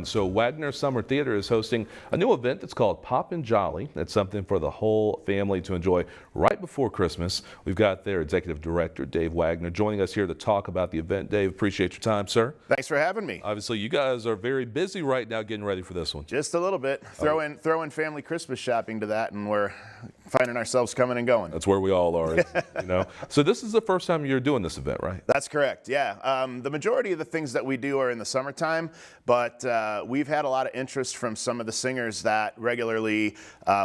So Wagner Summer Theater is hosting a new event that's called Pop and Jolly. It's something for the whole family to enjoy right before Christmas. We've got their executive director, Dave Wagner, joining us here to talk about the event. Dave, appreciate your time, sir. Thanks for having me. Obviously, you guys are very busy right now getting ready for this one. Just a little bit. Throw in family Christmas shopping to that, and we're finding ourselves coming and going. That's where we all are, you know. So this is the first time you're doing this event, right? That's correct, yeah. The majority of the things that we do are in the summertime, but we've had a lot of interest from some of the singers that regularly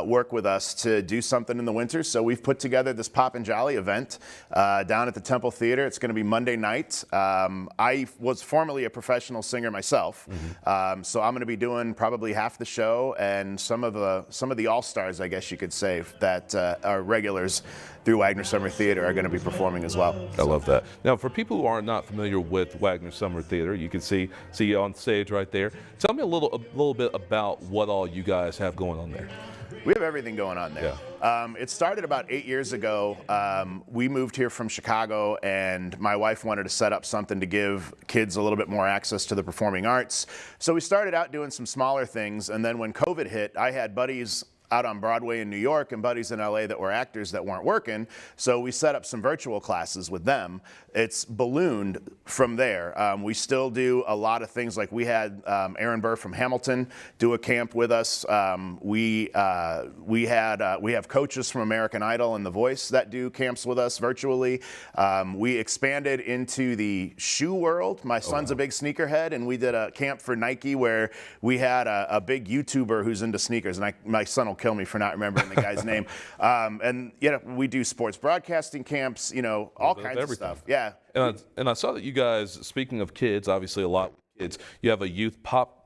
work with us to do something in the winter. So we've put together this Pop and Jolly event down at the Temple Theater. It's going to be Monday night. I was formerly a professional singer myself, so I'm going to be doing probably half the show, and some of the all-stars, I guess you could say, that are regulars through Wagner Summer Theater are going to be performing as well. I love that. Now, for people who are not familiar with Wagner Summer Theater, you can see you on stage right there. Tell me a little bit about what all you guys have going on there. We have everything going on there. Yeah. It started about 8 years ago. We moved here from Chicago, and my wife wanted to set up something to give kids a little bit more access to the performing arts. So we started out doing some smaller things, and then when COVID hit, I had buddies out on Broadway in New York and buddies in LA that were actors that weren't working. So we set up some virtual classes with them. It's ballooned from there. We still do a lot of things, like we had Aaron Burr from Hamilton do a camp with us. We have coaches from American Idol and The Voice that do camps with us virtually. We expanded into the shoe world. My son's a big sneakerhead, and we did a camp for Nike where we had a big YouTuber who's into sneakers, and my son will kill me for not remembering the guy's name. And we do sports broadcasting camps, all kinds of stuff. Yeah. And I saw that you guys, speaking of kids, obviously a lot of kids, you have a youth pop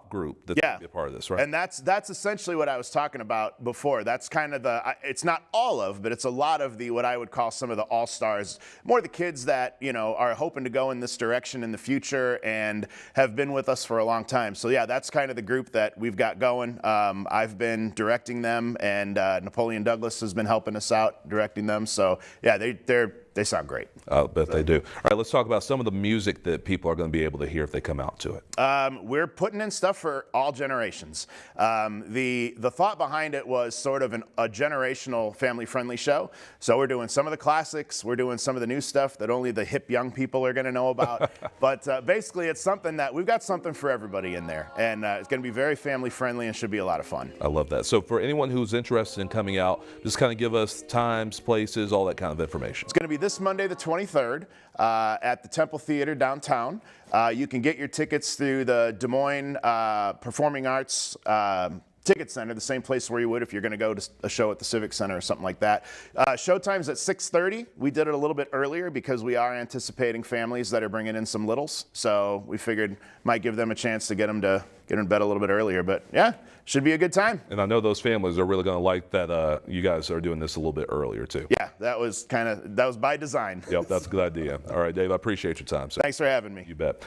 group that's going to be a part of this, right? And that's essentially what I was talking about before. That's kind of it's not all of, but it's a lot of what I would call some of the all-stars, more the kids that, are hoping to go in this direction in the future and have been with us for a long time. So yeah, that's kind of the group that we've got going. I've been directing them, and Napoleon Douglas has been helping us out directing them. So yeah, they sound great. I'll bet they do. All right, let's talk about some of the music that people are going to be able to hear if they come out to it. We're putting in stuff for all generations. The thought behind it was sort of a generational family-friendly show. So we're doing some of the classics. We're doing some of the new stuff that only the hip young people are going to know about. But basically, it's something that we've got something for everybody in there. And it's going to be very family-friendly and should be a lot of fun. I love that. So for anyone who's interested in coming out, just kind of give us times, places, all that kind of information. It's going to be this Monday the 23rd at the Temple Theater downtown. You can get your tickets through the Des Moines Performing Arts Ticket Center, the same place where you would if you're going to go to a show at the Civic Center or something like that. Showtime's at 6:30. We did it a little bit earlier because we are anticipating families that are bringing in some littles. So we figured might give them a chance to get them to bed a little bit earlier. But yeah, should be a good time. And I know those families are really going to like that you guys are doing this a little bit earlier too. Yeah, that was by design. Yep, that's a good idea. All right, Dave, I appreciate your time, sir. Thanks for having me. You bet.